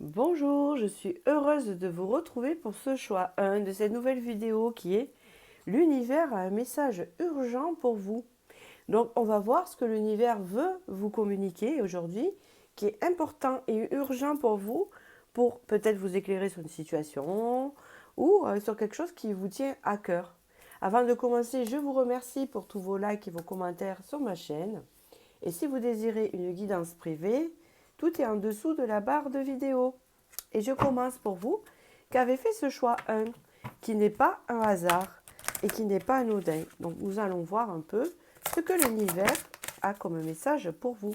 Bonjour, je suis heureuse de vous retrouver pour ce choix 1 de cette nouvelle vidéo qui est l'univers a un message urgent pour vous. Donc on va voir ce que l'univers veut vous communiquer aujourd'hui, qui est important et urgent pour peut-être vous éclairer sur une situation ou sur quelque chose qui vous tient à cœur. Avant de commencer, je vous remercie pour tous vos likes et vos commentaires sur ma chaîne. Et si vous désirez une guidance privée, tout est en dessous de la barre de vidéo. Et je commence pour vous qui avez fait ce choix 1, qui n'est pas un hasard et qui n'est pas anodin. Donc nous allons voir un peu ce que l'univers a comme message pour vous.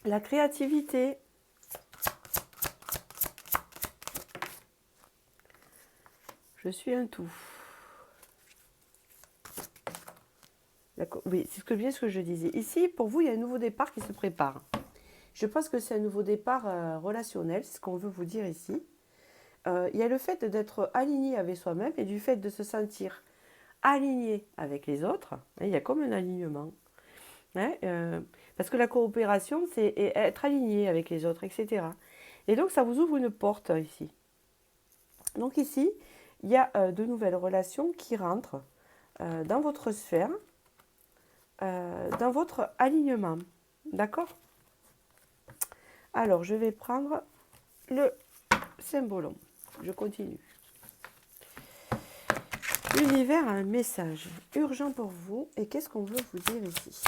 La créativité. Je suis un tout. Oui, c'est bien ce que je disais. Ici, pour vous, il y a un nouveau départ qui se prépare. Je pense que c'est un nouveau départ relationnel, c'est ce qu'on veut vous dire ici. Il y a le fait d'être aligné avec soi-même et du fait de se sentir aligné avec les autres. Il y a comme un alignement. Parce que la coopération, c'est être aligné avec les autres, etc. Et donc, ça vous ouvre une porte ici. Donc ici, il y a de nouvelles relations qui rentrent dans votre sphère, dans votre alignement. D'accord? Alors, je vais prendre le symbolon. Je continue. L'univers a un message urgent pour vous. Et qu'est-ce qu'on veut vous dire ici?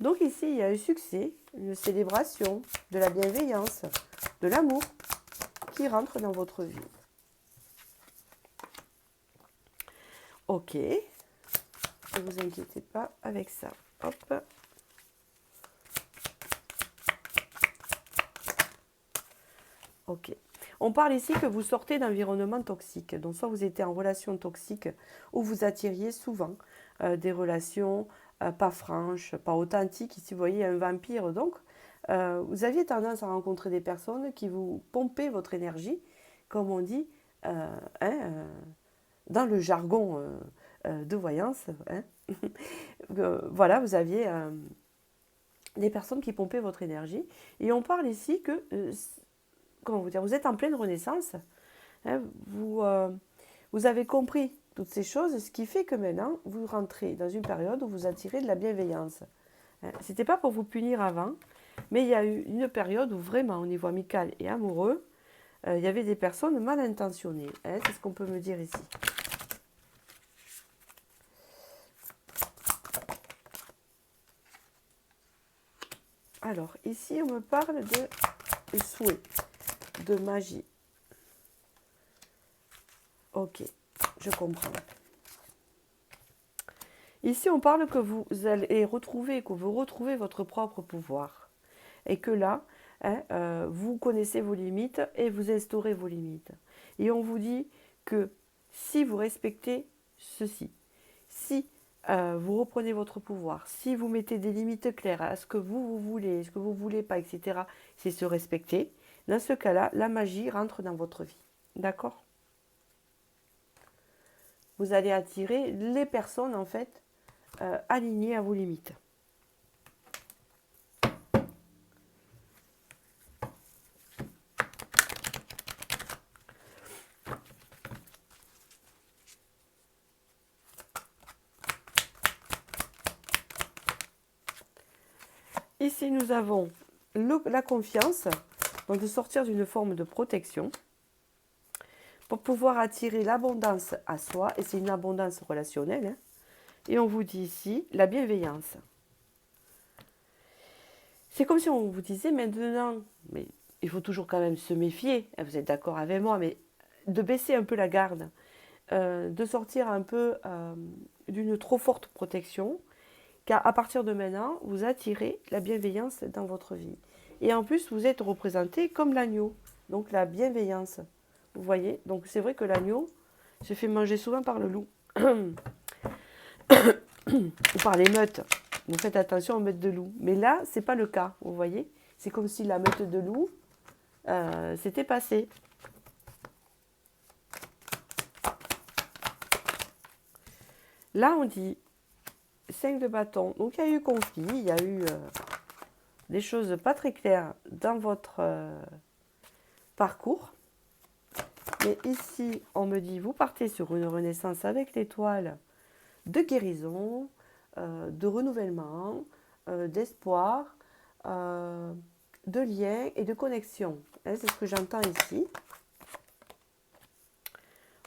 Donc ici, il y a un succès, une célébration, de la bienveillance, de l'amour qui rentre dans votre vie. Ok, ne vous inquiétez pas avec ça. Hop. Ok. On parle ici que vous sortez d'environnement toxique. Donc soit vous étiez en relation toxique ou vous attiriez souvent des relations pas franches, pas authentiques. Ici, vous voyez un vampire. Donc, vous aviez tendance à rencontrer des personnes qui vous pompaient votre énergie, comme on dit dans le jargon de voyance. Voilà, vous aviez des personnes qui pompaient votre énergie. Et on parle ici que comment vous dire, vous êtes en pleine renaissance. Vous avez compris toutes ces choses, ce qui fait que maintenant, vous rentrez dans une période où vous attirez de la bienveillance. Ce n'était pas pour vous punir avant, mais il y a eu une période où vraiment, au niveau amical et amoureux, il y avait des personnes mal intentionnées. C'est ce qu'on peut me dire ici. Alors, ici, on me parle de souhait, de magie. Ok, je comprends. Ici, on parle que vous allez retrouver, que vous retrouvez votre propre pouvoir. Et que là, vous connaissez vos limites et vous instaurez vos limites. Et on vous dit que si vous respectez ceci, si vous reprenez votre pouvoir, si vous mettez des limites claires à ce que vous voulez, ce que vous ne voulez pas, etc., c'est se respecter. Dans ce cas-là, la magie rentre dans votre vie. D'accord? Vous allez attirer les personnes, en fait, alignées à vos limites. Ici, nous avons la confiance, donc de sortir d'une forme de protection pour pouvoir attirer l'abondance à soi, et c'est une abondance relationnelle. Et on vous dit ici la bienveillance. C'est comme si on vous disait maintenant, mais il faut toujours quand même se méfier, vous êtes d'accord avec moi, mais de baisser un peu la garde, de sortir un peu d'une trop forte protection, car à partir de maintenant, vous attirez la bienveillance dans votre vie. Et en plus, vous êtes représenté comme l'agneau, donc la bienveillance. Vous voyez? Donc c'est vrai que l'agneau se fait manger souvent par le loup. Ou par les meutes. Vous faites attention aux meutes de loups. Mais là, c'est pas le cas, vous voyez? C'est comme si la meute de loups s'était passée. Là, on dit, 5 de bâton. Donc, il y a eu conflit, il y a eu des choses pas très claires dans votre parcours. Mais ici, on me dit, vous partez sur une renaissance avec l'étoile de guérison, de renouvellement, d'espoir, de lien et de connexion. Hein, c'est ce que j'entends ici.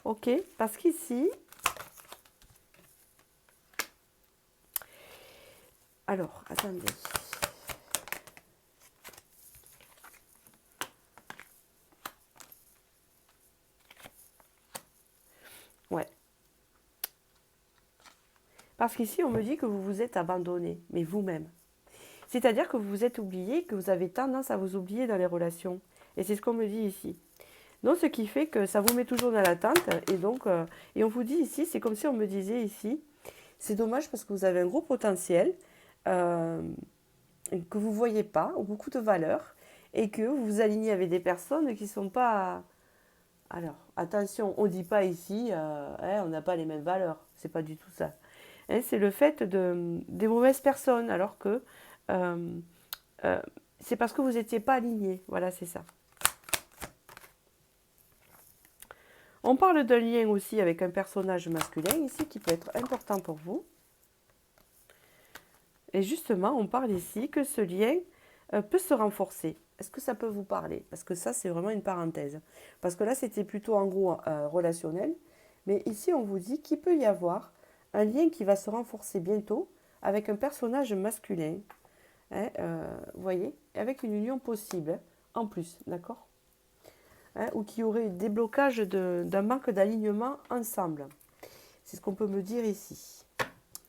Ok, parce qu'ici, alors, attendez. Ouais. Parce qu'ici, on me dit que vous vous êtes abandonné, mais vous-même. C'est-à-dire que vous vous êtes oublié, que vous avez tendance à vous oublier dans les relations. Et c'est ce qu'on me dit ici. Donc, ce qui fait que ça vous met toujours dans l'attente. Et donc, et on vous dit ici, c'est comme si on me disait ici, c'est dommage parce que vous avez un gros potentiel que vous ne voyez pas, beaucoup de valeur, et que vous vous alignez avec des personnes qui ne sont pas... Alors, attention, on ne dit pas ici, on n'a pas les mêmes valeurs. C'est pas du tout ça. Hein, c'est le fait des mauvaises personnes, alors que c'est parce que vous n'étiez pas alignés. Voilà, c'est ça. On parle d'un lien aussi avec un personnage masculin ici qui peut être important pour vous. Et justement, on parle ici que ce lien peut se renforcer. Est-ce que ça peut vous parler? Parce que ça, c'est vraiment une parenthèse. Parce que là, c'était plutôt en gros relationnel. Mais ici, on vous dit qu'il peut y avoir un lien qui va se renforcer bientôt avec un personnage masculin. Hein, vous voyez? Avec une union possible, en plus, d'accord? Hein, ou qui aurait des blocages d'un manque d'alignement ensemble. C'est ce qu'on peut me dire ici.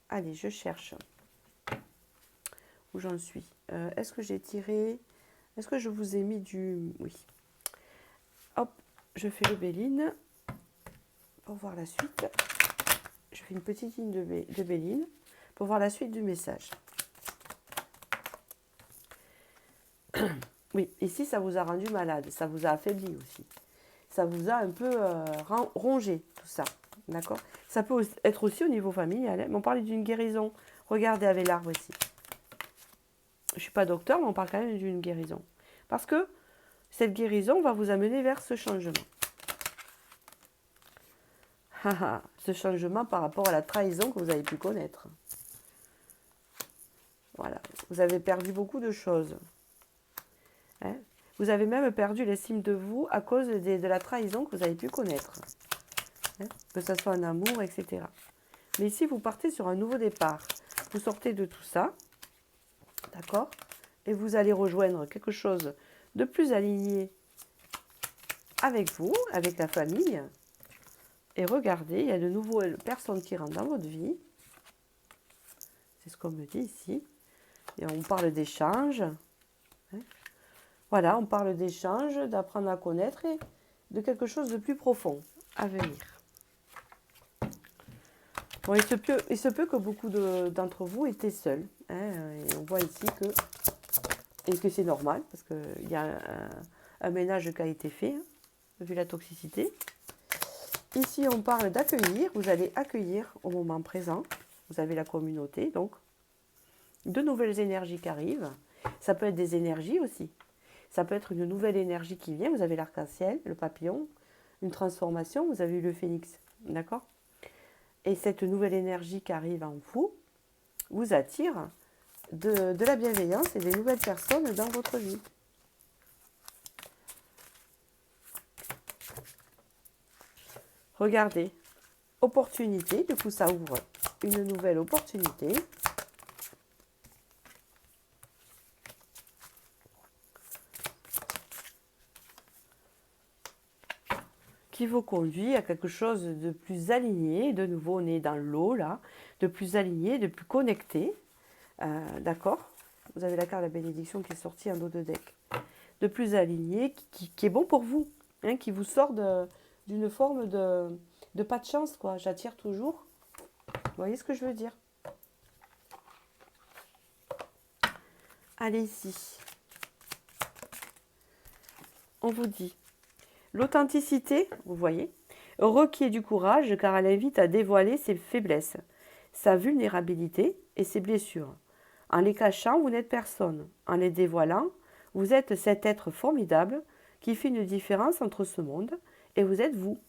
Allez, je cherche. Où j'en suis? Est-ce que j'ai tiré? Est-ce que je vous ai mis du... Oui. Hop, je fais le Béline pour voir la suite. Je fais une petite ligne de Béline pour voir la suite du message. Oui, ici, ça vous a rendu malade, ça vous a affaibli aussi. Ça vous a un peu rongé, tout ça. D'accord? Ça peut être aussi au niveau familial. Hein, mais on parle d'une guérison. Regardez avec l'arbre ici. Je ne suis pas docteur, mais on parle quand même d'une guérison. Parce que cette guérison va vous amener vers ce changement. Ce changement par rapport à la trahison que vous avez pu connaître. Voilà. Vous avez perdu beaucoup de choses. Hein? Vous avez même perdu l'estime de vous à cause de la trahison que vous avez pu connaître. Hein? Que ce soit en amour, etc. Mais ici, vous partez sur un nouveau départ. Vous sortez de tout ça. D'accord? Et vous allez rejoindre quelque chose de plus aligné avec vous, avec la famille. Et regardez, il y a de nouvelles personnes qui rentrent dans votre vie. C'est ce qu'on me dit ici. Et on parle d'échange. Hein? Voilà, on parle d'échange, d'apprendre à connaître et de quelque chose de plus profond à venir. Bon, il se peut que beaucoup d'entre vous étaient seuls. Hein, et on voit ici que c'est normal, parce qu'il y a un ménage qui a été fait, hein, vu la toxicité. Ici, on parle d'accueillir. Vous allez accueillir au moment présent. Vous avez la communauté, donc. De nouvelles énergies qui arrivent. Ça peut être des énergies aussi. Ça peut être une nouvelle énergie qui vient. Vous avez l'arc-en-ciel, le papillon, une transformation. Vous avez le phénix, d'accord? Et cette nouvelle énergie qui arrive en vous attire de la bienveillance et des nouvelles personnes dans votre vie. Regardez, opportunité, du coup ça ouvre une nouvelle opportunité. Qui vous conduit à quelque chose de plus aligné. De nouveau, on est dans l'eau là, de plus aligné, de plus connecté. D'accord? Vous avez la carte de la bénédiction qui est sortie en dos de deck. De plus aligné, qui est bon pour vous, hein, qui vous sort d'une forme de pas de chance, quoi. J'attire toujours. Vous voyez ce que je veux dire? Allez ici. On vous dit l'authenticité, vous voyez, requiert du courage car elle invite à dévoiler ses faiblesses, sa vulnérabilité et ses blessures. En les cachant, vous n'êtes personne. En les dévoilant, vous êtes cet être formidable qui fait une différence entre ce monde et vous êtes vous.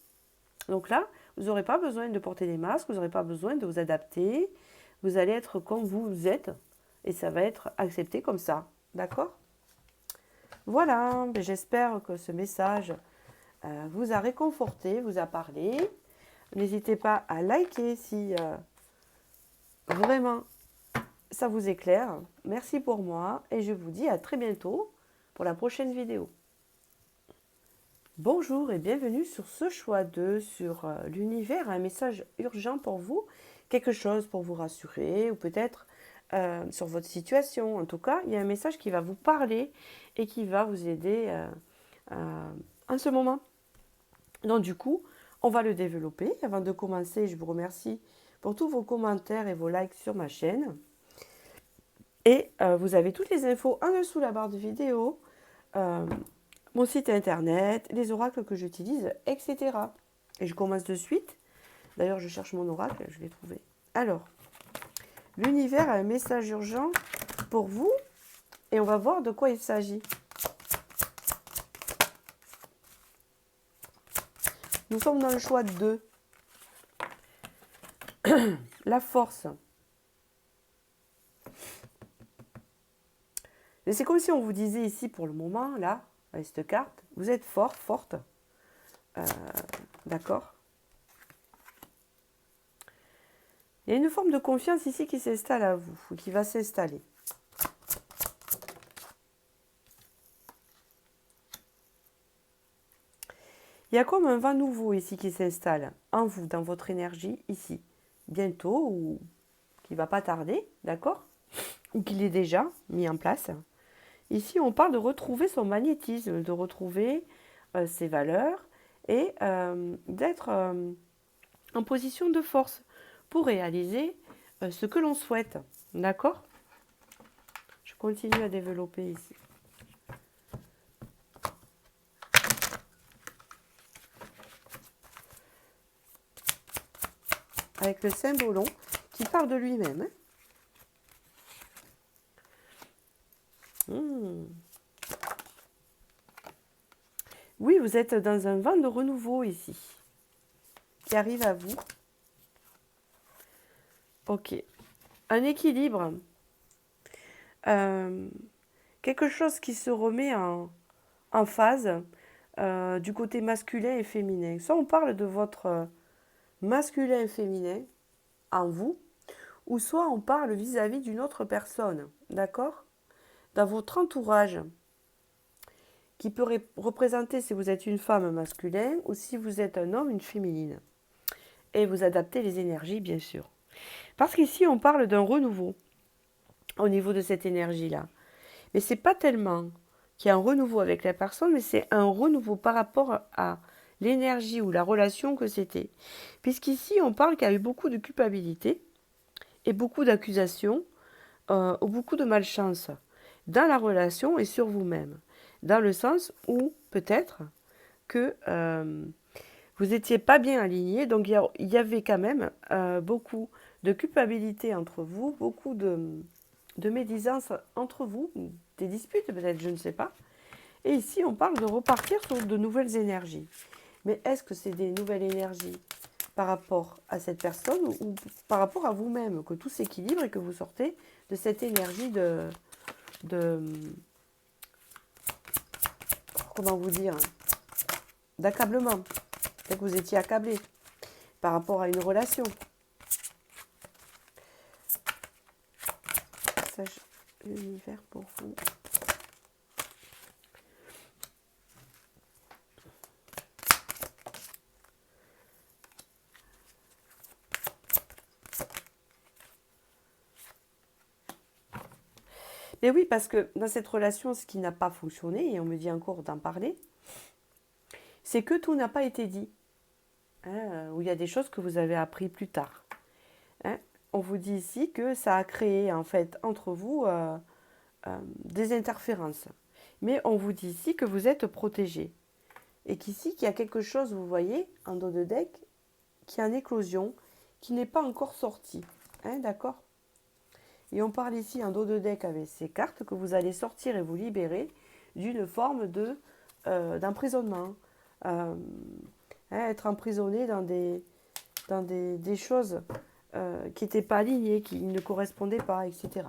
Donc là, vous n'aurez pas besoin de porter des masques, vous n'aurez pas besoin de vous adapter. Vous allez être comme vous êtes et ça va être accepté comme ça. D'accord? Voilà, j'espère que ce message vous a réconforté, vous a parlé. N'hésitez pas à liker si vraiment ça vous éclaire. Merci pour moi et je vous dis à très bientôt pour la prochaine vidéo. Bonjour et bienvenue sur ce choix 2 sur l'univers, un message urgent pour vous, quelque chose pour vous rassurer ou peut-être sur votre situation. En tout cas, il y a un message qui va vous parler et qui va vous aider en ce moment. Donc du coup, on va le développer. Avant de commencer, je vous remercie pour tous vos commentaires et vos likes sur ma chaîne. Et vous avez toutes les infos en dessous de la barre de vidéo, mon site internet, les oracles que j'utilise, etc. Et je commence de suite. D'ailleurs, je cherche mon oracle, je l'ai trouvé. Alors, l'univers a un message urgent pour vous et on va voir de quoi il s'agit. Nous sommes dans le choix 2. La force. Et c'est comme si on vous disait ici, pour le moment, là, avec cette carte, vous êtes fort, forte. D'accord? Il y a une forme de confiance ici qui s'installe à vous, ou qui va s'installer. Il y a comme un vent nouveau ici qui s'installe en vous, dans votre énergie, ici. Bientôt, ou qui ne va pas tarder, d'accord? Ou qu'il est déjà mis en place. Ici, on parle de retrouver son magnétisme, de retrouver ses valeurs et d'être en position de force pour réaliser ce que l'on souhaite. D'accord? Je continue à développer ici. Avec le symbolon qui parle de lui-même. Oui, vous êtes dans un vent de renouveau ici, qui arrive à vous. Ok. Un équilibre. Quelque chose qui se remet en phase du côté masculin et féminin. Soit on parle de votre masculin et féminin en vous, ou soit on parle vis-à-vis d'une autre personne, d'accord? Dans votre entourage, qui peut représenter si vous êtes une femme masculin ou si vous êtes un homme, une féminine. Et vous adaptez les énergies, bien sûr. Parce qu'ici, on parle d'un renouveau au niveau de cette énergie-là. Mais ce n'est pas tellement qu'il y a un renouveau avec la personne, mais c'est un renouveau par rapport à l'énergie ou la relation que c'était. Puisqu'ici, on parle qu'il y a eu beaucoup de culpabilité et beaucoup d'accusations ou beaucoup de malchance dans la relation et sur vous-même. Dans le sens où peut-être que vous n'étiez pas bien aligné, donc il y avait quand même beaucoup de culpabilité entre vous, beaucoup de médisance entre vous, des disputes peut-être, je ne sais pas. Et ici, on parle de repartir sur de nouvelles énergies. Mais est-ce que c'est des nouvelles énergies par rapport à cette personne ou par rapport à vous-même, que tout s'équilibre et que vous sortez de cette énergie comment vous dire, d'accablement. Peut-être que vous étiez accablé par rapport à une relation. Message univers pour vous. Mais oui, parce que dans cette relation, ce qui n'a pas fonctionné, et on me dit encore d'en parler, c'est que tout n'a pas été dit. Hein, où il y a des choses que vous avez appris plus tard. Hein, on vous dit ici que ça a créé en fait entre vous des interférences. Mais on vous dit ici que vous êtes protégé. Et qu'ici, qu'il y a quelque chose, vous voyez, en dos de deck, qui est en éclosion, qui n'est pas encore sorti. Hein, d'accord? Et on parle ici en dos de deck avec ces cartes que vous allez sortir et vous libérer d'une forme d'emprisonnement. Euh, être emprisonné dans des choses qui n'étaient pas alignées, qui ne correspondaient pas, etc.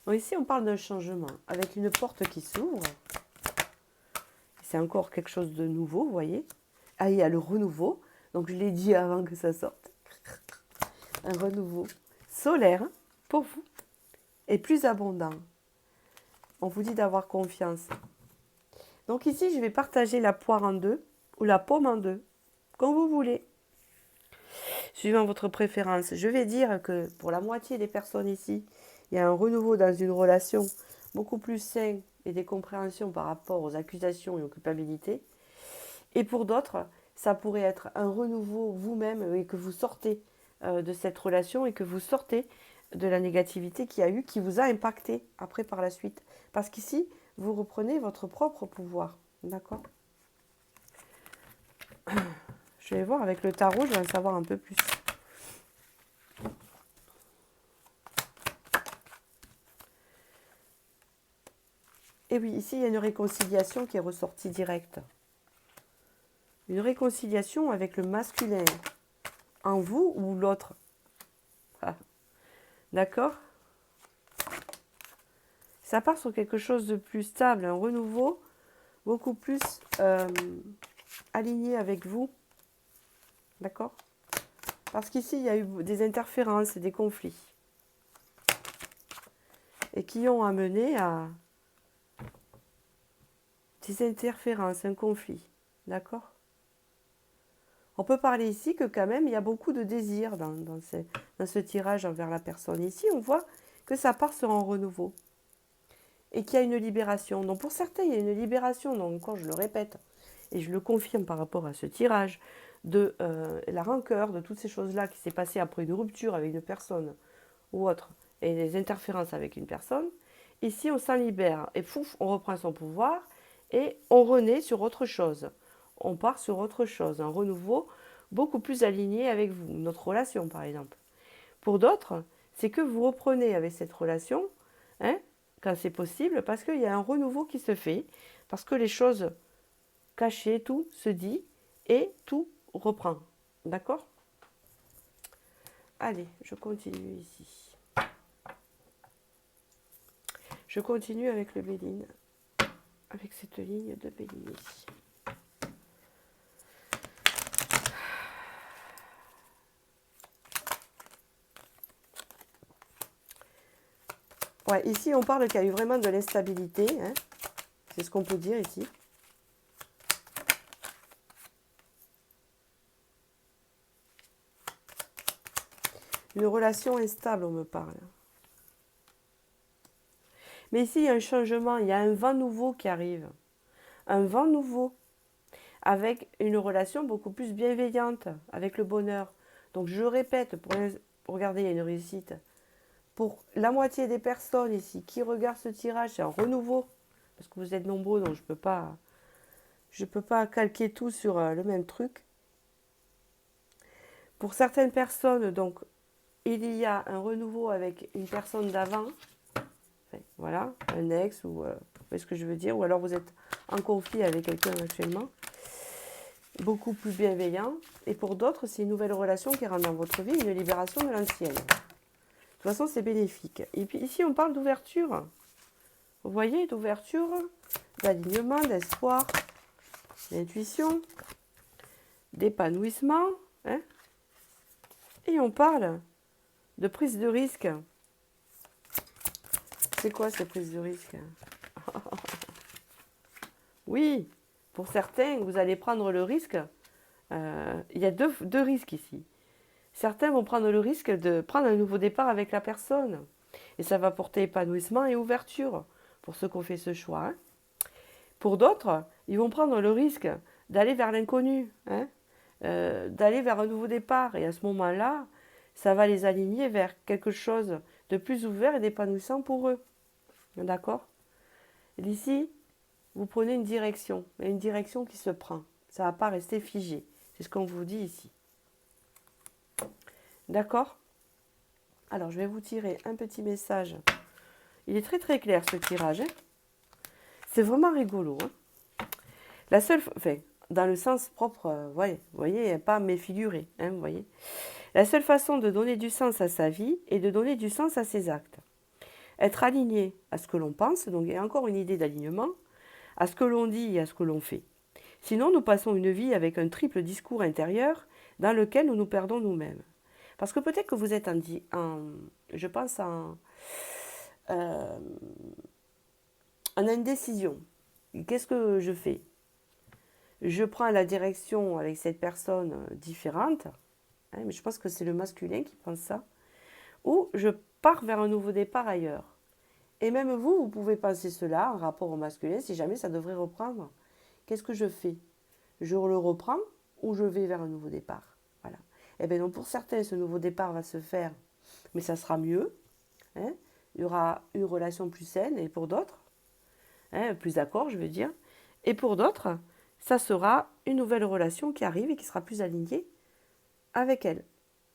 Donc ici, on parle d'un changement avec une porte qui s'ouvre. C'est encore quelque chose de nouveau, vous voyez. Ah, il y a le renouveau. Donc, je l'ai dit avant que ça sorte. Un renouveau solaire pour vous et plus abondant. On vous dit d'avoir confiance. Donc ici, je vais partager la poire en deux ou la pomme en deux, comme vous voulez. Suivant votre préférence. Je vais dire que pour la moitié des personnes ici, il y a un renouveau dans une relation beaucoup plus sain et des compréhensions par rapport aux accusations et aux culpabilités. Et pour d'autres, ça pourrait être un renouveau vous-même et que vous sortez de cette relation et que vous sortez de la négativité qu'il y a eu, qui vous a impacté après par la suite. Parce qu'ici, vous reprenez votre propre pouvoir. D'accord? Je vais voir avec le tarot, je vais en savoir un peu plus. Et oui, ici, il y a une réconciliation qui est ressortie directe. Une réconciliation avec le masculin. En vous ou l'autre. Ah. D'accord? Ça part sur quelque chose de plus stable, un renouveau beaucoup plus aligné avec vous. D'accord? Parce qu'ici, il y a eu des interférences et des conflits. Et qui ont amené à des interférences, un conflit. D'accord? On peut parler ici que quand même, il y a beaucoup de désir dans ce tirage envers la personne. Ici, on voit que ça part sur un renouveau. Et qu'il y a une libération. Donc pour certains, il y a une libération. Donc encore, je le répète, et je le confirme par rapport à ce tirage, de la rancœur, de toutes ces choses-là qui s'est passé après une rupture avec une personne ou autre, et des interférences avec une personne. Ici, on s'en libère, et pouf, on reprend son pouvoir, et on renaît sur autre chose. On part sur autre chose, un renouveau beaucoup plus aligné avec vous, notre relation par exemple. Pour d'autres, c'est que vous reprenez avec cette relation, hein, quand c'est possible, parce qu'il y a un renouveau qui se fait, parce que les choses cachées, tout se dit, et tout reprend. D'accord? Allez, je continue ici. Je continue avec le Béline, avec cette ligne de Béline ici. Ouais, ici, on parle qu'il y a eu vraiment de l'instabilité. Hein. C'est ce qu'on peut dire ici. Une relation instable, on me parle. Mais ici, il y a un changement, il y a un vent nouveau qui arrive. Un vent nouveau, avec une relation beaucoup plus bienveillante, avec le bonheur. Donc, je répète, pour regarder, il y a une réussite. Pour la moitié des personnes ici qui regardent ce tirage, c'est un renouveau. Parce que vous êtes nombreux, donc je ne peux pas calquer tout sur le même truc. Pour certaines personnes, donc, il y a un renouveau avec une personne d'avant. Enfin, voilà, un ex, ou vous voyez ce que je veux dire. Ou alors vous êtes en conflit avec quelqu'un actuellement. Beaucoup plus bienveillant. Et pour d'autres, c'est une nouvelle relation qui rentre dans votre vie, une libération de l'ancienne. De toute façon, c'est bénéfique. Et puis ici, on parle d'ouverture. Vous voyez, d'ouverture, d'alignement, d'espoir, d'intuition, d'épanouissement. Hein. Et on parle de prise de risque. C'est quoi cette prise de risque? Oui, pour certains, vous allez prendre le risque. Il y a deux risques ici. Certains vont prendre le risque de prendre un nouveau départ avec la personne. Et ça va porter épanouissement et ouverture pour ceux qui ont fait ce choix. Hein. Pour d'autres, ils vont prendre le risque d'aller vers l'inconnu, hein, d'aller vers un nouveau départ. Et à ce moment-là, ça va les aligner vers quelque chose de plus ouvert et d'épanouissant pour eux. D'accord? Ici, vous prenez une direction, mais une direction qui se prend. Ça ne va pas rester figé. C'est ce qu'on vous dit ici. D'accord? Alors, je vais vous tirer un petit message. Il est très très clair ce tirage. Hein. C'est vraiment rigolo. Hein. La seule, enfin, dans le sens propre, vous voyez, pas méfiguré. Hein, vous voyez. La seule façon de donner du sens à sa vie est de donner du sens à ses actes. Être aligné à ce que l'on pense, donc il y a encore une idée d'alignement, à ce que l'on dit et à ce que l'on fait. Sinon, nous passons une vie avec un triple discours intérieur dans lequel nous nous perdons nous-mêmes. Parce que peut-être que vous êtes je pense, en indécision. Qu'est-ce que je fais? Je prends la direction avec cette personne différente, hein, mais je pense que c'est le masculin qui pense ça, ou je pars vers un nouveau départ ailleurs. Et même vous, vous pouvez penser cela en rapport au masculin si jamais ça devrait reprendre. Qu'est-ce que je fais? Je le reprends ou je vais vers un nouveau départ? Voilà. Et bien donc pour certains, ce nouveau départ va se faire, mais ça sera mieux. Hein, il y aura une relation plus saine, et pour d'autres, hein, plus d'accord, je veux dire. Et pour d'autres, ça sera une nouvelle relation qui arrive et qui sera plus alignée avec elle.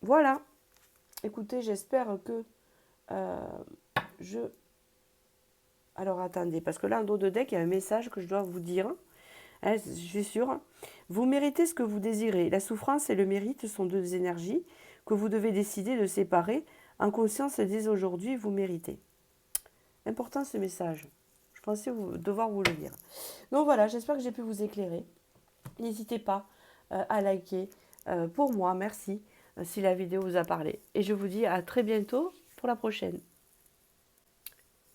Voilà. Écoutez, j'espère que Alors attendez, parce que là, en dos de deck, il y a un message que je dois vous dire. Hein, je suis sûre. Vous méritez ce que vous désirez. La souffrance et le mérite sont deux énergies que vous devez décider de séparer. En conscience, dès aujourd'hui, vous méritez. Important ce message. Je pensais devoir vous le lire. Donc voilà, j'espère que j'ai pu vous éclairer. N'hésitez pas à liker. Pour moi, merci si la vidéo vous a parlé. Et je vous dis à très bientôt pour la prochaine.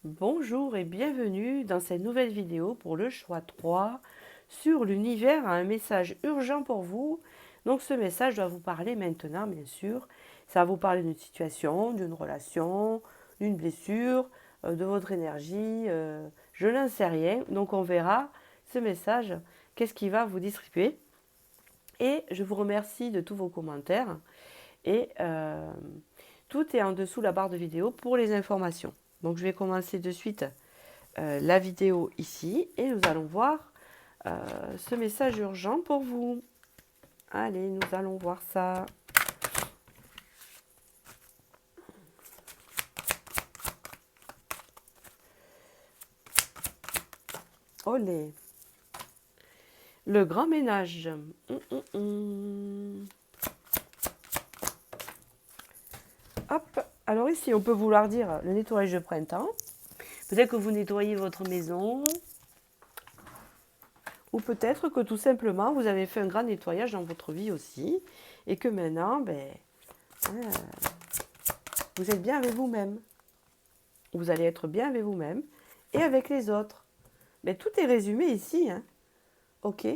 Bonjour et bienvenue dans cette nouvelle vidéo pour le choix 3 sur l'univers a un message urgent pour vous. Donc ce message doit vous parler maintenant, bien sûr. Ça va vous parler d'une situation, d'une relation, d'une blessure, de votre énergie. Je n'en sais rien. Donc on verra ce message, qu'est-ce qu'il va vous distribuer. Et je vous remercie de tous vos commentaires. Et tout est en dessous de la barre de vidéo pour les informations. Donc je vais commencer de suite la vidéo ici et nous allons voir ce message urgent pour vous. Allez, nous allons voir ça. Olé. Le grand ménage. Hop. Alors ici, on peut vouloir dire le nettoyage de printemps. Peut-être que vous nettoyez votre maison. Ou peut-être que tout simplement, vous avez fait un grand nettoyage dans votre vie aussi. Et que maintenant, vous êtes bien avec vous-même. Vous allez être bien avec vous-même et avec les autres. Mais tout est résumé ici. Hein. Ok.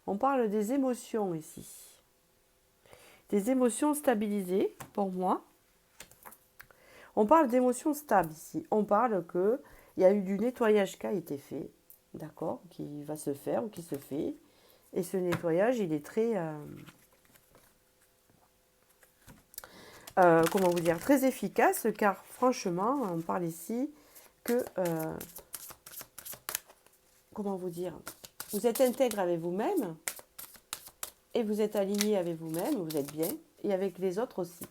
On parle des émotions ici. Des émotions stabilisées, pour moi. On parle d'émotions stables ici. On parle qu'il y a eu du nettoyage qui a été fait. D'accord, qui va se faire ou qui se fait. Et ce nettoyage, il est très, comment vous dire, très efficace, car franchement, on parle ici que, comment vous dire, vous êtes intègre avec vous-même et vous êtes aligné avec vous-même, vous êtes bien, et avec les autres aussi.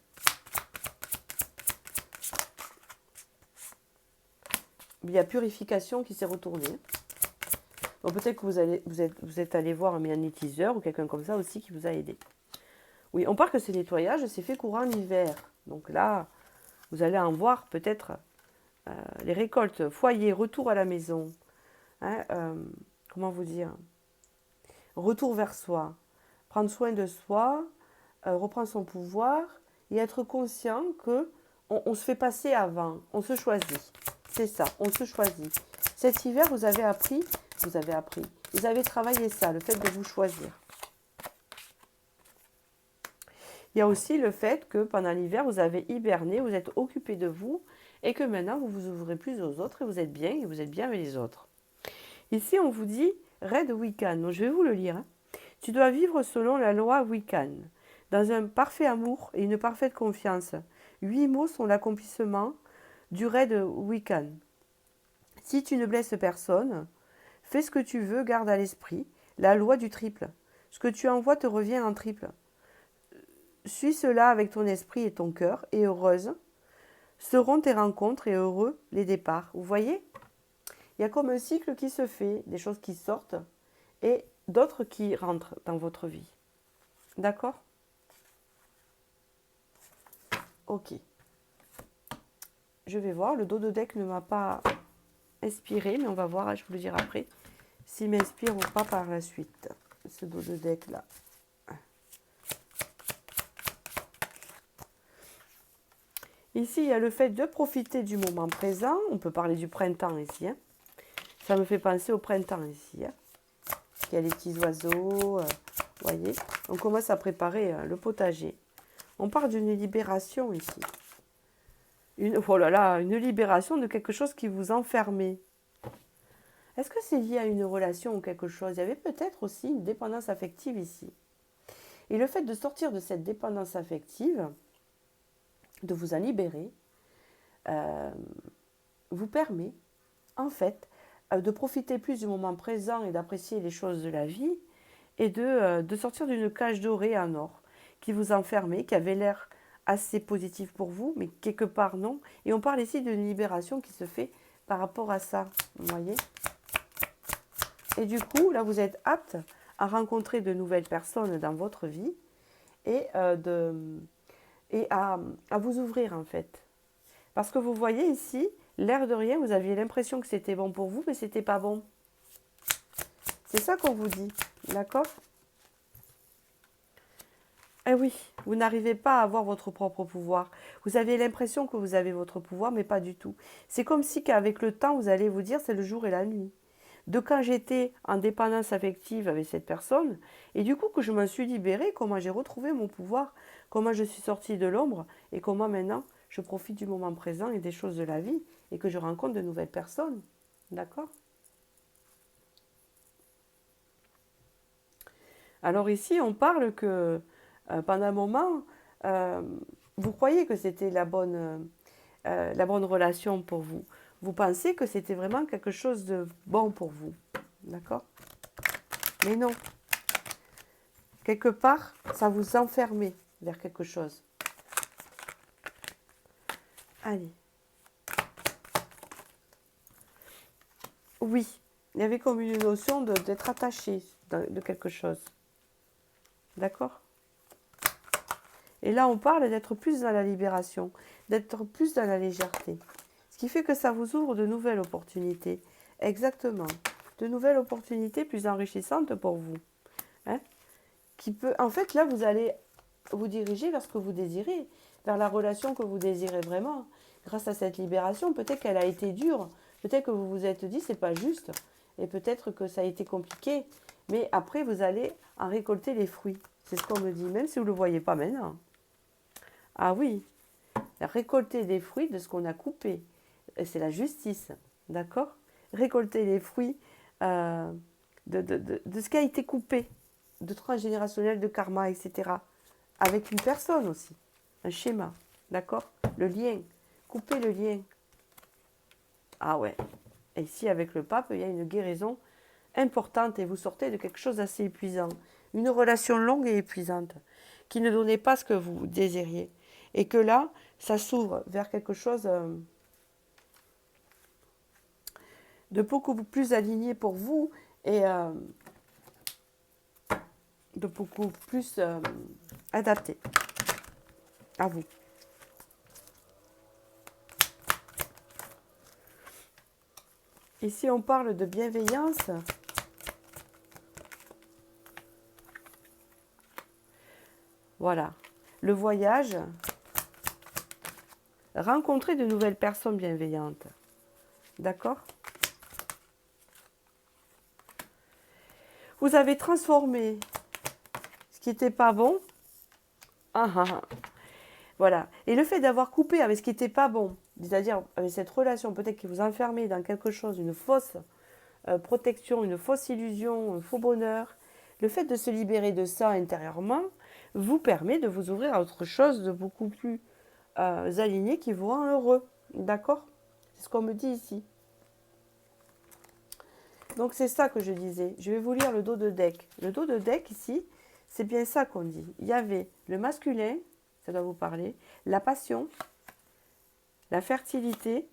Il y a purification qui s'est retournée. Donc peut-être que vous êtes allé voir un magnétiseur ou quelqu'un comme ça aussi qui vous a aidé. Oui, on parle que ce nettoyage s'est fait courant l'hiver. Donc là, vous allez en voir peut-être les récoltes, foyer, retour à la maison. Hein, comment vous dire? Retour vers soi. Prendre soin de soi, reprendre son pouvoir et être conscient que on se fait passer avant, on se choisit. C'est ça, on se choisit. Cet hiver, vous avez travaillé ça, le fait de vous choisir. Il y a aussi le fait que pendant l'hiver, vous avez hiberné, vous êtes occupé de vous et que maintenant, vous vous ouvrez plus aux autres et vous êtes bien avec les autres. Ici, on vous dit Red Wiccan. Donc, je vais vous le lire. Hein. Tu dois vivre selon la loi Wiccan, dans un parfait amour et une parfaite confiance. 8 mots sont l'accomplissement du Red Wiccan. Si tu ne blesses personne, Fais ce que tu veux, garde à l'esprit la loi du triple. Ce que tu envoies te revient en triple. Suis cela avec ton esprit et ton cœur, et heureuse seront tes rencontres et heureux les départs. Vous voyez? Il y a comme un cycle qui se fait, des choses qui sortent et d'autres qui rentrent dans votre vie. D'accord? Ok. Je vais voir, le dos de deck ne m'a pas inspiré, mais on va voir, je vous le dirai après, s'il m'inspire ou pas par la suite, ce dos de deck là. Ici, il y a le fait de profiter du moment présent. On peut parler du printemps ici. Hein. Ça me fait penser au printemps ici. Hein. Il y a les petits oiseaux. Voyez, on commence à préparer le potager. On parle d'une libération ici. Oh là là, une libération de quelque chose qui vous enfermait. Est-ce que c'est lié à une relation ou quelque chose? Il y avait peut-être aussi une dépendance affective ici. Et le fait de sortir de cette dépendance affective, de vous en libérer, vous permet en fait de profiter plus du moment présent et d'apprécier les choses de la vie et de sortir d'une cage dorée en or qui vous enfermait, qui avait l'air assez positif pour vous, mais quelque part non. Et on parle ici d'une libération qui se fait par rapport à ça, vous voyez. Et du coup, là, vous êtes apte à rencontrer de nouvelles personnes dans votre vie et, à vous ouvrir, en fait. Parce que vous voyez ici, l'air de rien, vous aviez l'impression que c'était bon pour vous, mais ce n'était pas bon. C'est ça qu'on vous dit, d'accord? Eh oui, vous n'arrivez pas à avoir votre propre pouvoir. Vous avez l'impression que vous avez votre pouvoir, mais pas du tout. C'est comme si qu'avec le temps, vous allez vous dire c'est le jour et la nuit. De quand j'étais en dépendance affective avec cette personne, et du coup que je m'en suis libérée, comment j'ai retrouvé mon pouvoir, comment je suis sortie de l'ombre, et comment maintenant je profite du moment présent et des choses de la vie, et que je rencontre de nouvelles personnes. D'accord? Alors ici, on parle que pendant un moment, vous croyez que c'était la bonne relation pour vous. Vous pensez que c'était vraiment quelque chose de bon pour vous. D'accord? Mais non. Quelque part, ça vous enfermait vers quelque chose. Allez. Oui, il y avait comme une notion d'être attaché de quelque chose. D'accord? Et là, on parle d'être plus dans la libération, d'être plus dans la légèreté. Ce qui fait que ça vous ouvre de nouvelles opportunités. Exactement. De nouvelles opportunités plus enrichissantes pour vous. Hein? En fait, là, vous allez vous diriger vers ce que vous désirez, vers la relation que vous désirez vraiment. Grâce à cette libération, peut-être qu'elle a été dure, peut-être que vous vous êtes dit c'est pas juste, et peut-être que ça a été compliqué, mais après vous allez en récolter les fruits. C'est ce qu'on me dit, même si vous ne le voyez pas maintenant. Ah oui, récolter des fruits de ce qu'on a coupé, c'est la justice, d'accord? Récolter les fruits de ce qui a été coupé, de transgénérationnel, de karma, etc. Avec une personne aussi, un schéma, d'accord? Le lien, couper le lien. Ah ouais, et ici avec le pape, il y a une guérison importante et vous sortez de quelque chose d'assez épuisant. Une relation longue et épuisante qui ne donnait pas ce que vous désiriez. Et que là, ça s'ouvre vers quelque chose de beaucoup plus aligné pour vous et de beaucoup plus adapté à vous. Ici, on parle de bienveillance. Voilà. Le voyage. Rencontrer de nouvelles personnes bienveillantes. D'accord? Vous avez transformé ce qui n'était pas bon. Voilà. Et le fait d'avoir coupé avec ce qui n'était pas bon, c'est-à-dire avec cette relation peut-être qui vous enfermait dans quelque chose, une fausse protection, une fausse illusion, un faux bonheur, le fait de se libérer de ça intérieurement vous permet de vous ouvrir à autre chose de beaucoup plus aligné qui vous rend heureux. D'accord? C'est ce qu'on me dit ici. Donc c'est ça que je disais. Je vais vous lire le dos de deck. Le dos de deck ici, c'est bien ça qu'on dit. Il y avait le masculin, ça doit vous parler, la passion, la fertilité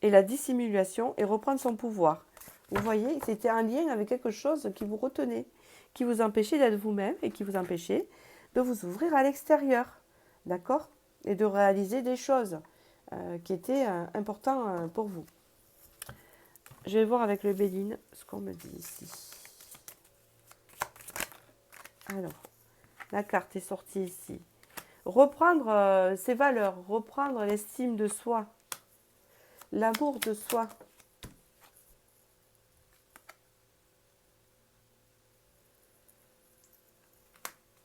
et la dissimulation et reprendre son pouvoir. Vous voyez, c'était un lien avec quelque chose qui vous retenait, qui vous empêchait d'être vous-même et qui vous empêchait de vous ouvrir à l'extérieur, d'accord? Et de réaliser des choses qui étaient importantes pour vous. Je vais voir avec le Béline ce qu'on me dit ici. Alors, la carte est sortie ici. Reprendre ses valeurs, reprendre l'estime de soi, l'amour de soi.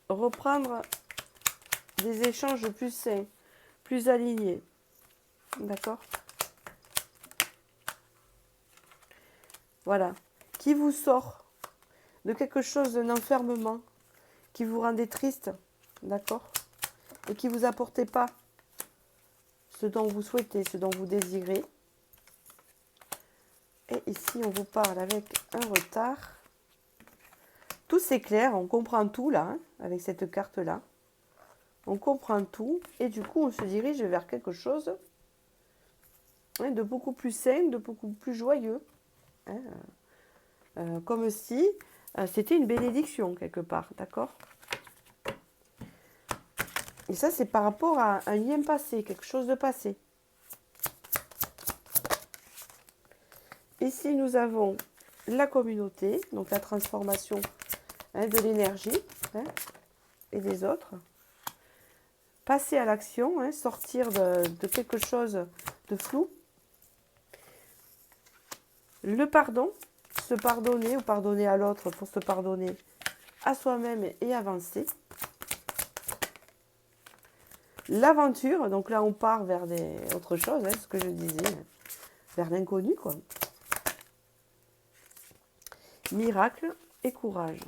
Reprendre des échanges plus sains, plus alignés. D'accord? Voilà. Qui vous sort de quelque chose d'un enfermement qui vous rendait triste. D'accord? Et qui ne vous apportait pas ce dont vous souhaitez, ce dont vous désirez. Et ici, on vous parle avec un retard. Tout s'éclaire, on comprend tout là, hein, avec cette carte-là. On comprend tout et du coup, on se dirige vers quelque chose de beaucoup plus sain, de beaucoup plus joyeux. Hein, comme si c'était une bénédiction quelque part, d'accord? Et ça, c'est par rapport à un lien passé, quelque chose de passé. Ici, nous avons la communauté, donc la transformation de l'énergie et des autres. Passer à l'action, sortir de quelque chose de flou. Le pardon, se pardonner ou pardonner à l'autre pour se pardonner à soi-même et avancer. L'aventure, donc là on part vers autre chose, ce que je disais, vers l'inconnu, quoi. Miracle et courage.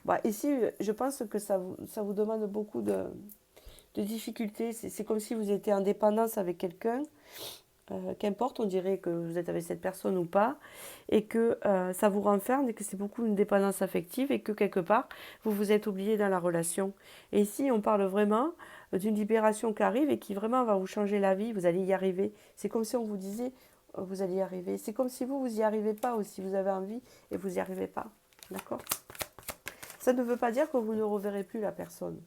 Bah, ici, je pense que ça vous demande beaucoup de difficultés. C'est comme si vous étiez en dépendance avec quelqu'un. Qu'importe, on dirait que vous êtes avec cette personne ou pas, et que ça vous renferme et que c'est beaucoup une dépendance affective et que quelque part, vous vous êtes oublié dans la relation. Et ici, on parle vraiment d'une libération qui arrive et qui vraiment va vous changer la vie, vous allez y arriver. C'est comme si on vous disait, vous allez y arriver. C'est comme si vous n'y arrivez pas aussi, vous avez envie et vous n'y arrivez pas. D'accord? Ça ne veut pas dire que vous ne reverrez plus la personne.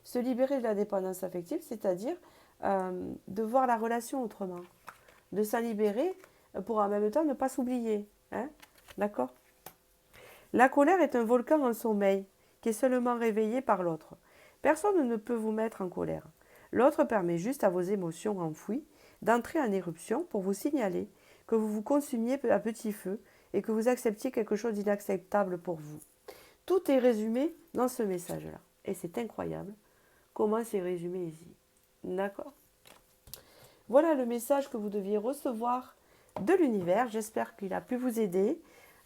Se libérer de la dépendance affective, c'est-à-dire de voir la relation autrement. De s'en libérer pour en même temps ne pas s'oublier. Hein? D'accord? La colère est un volcan en sommeil qui est seulement réveillé par l'autre. Personne ne peut vous mettre en colère. L'autre permet juste à vos émotions enfouies d'entrer en éruption pour vous signaler que vous vous consumiez à petit feu et que vous acceptiez quelque chose d'inacceptable pour vous. Tout est résumé dans ce message-là. Et c'est incroyable comment c'est résumé ici. D'accord? Voilà le message que vous deviez recevoir de l'univers. J'espère qu'il a pu vous aider.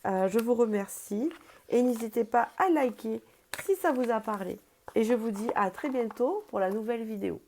Je vous remercie et n'hésitez pas à liker si ça vous a parlé. Et je vous dis à très bientôt pour la nouvelle vidéo.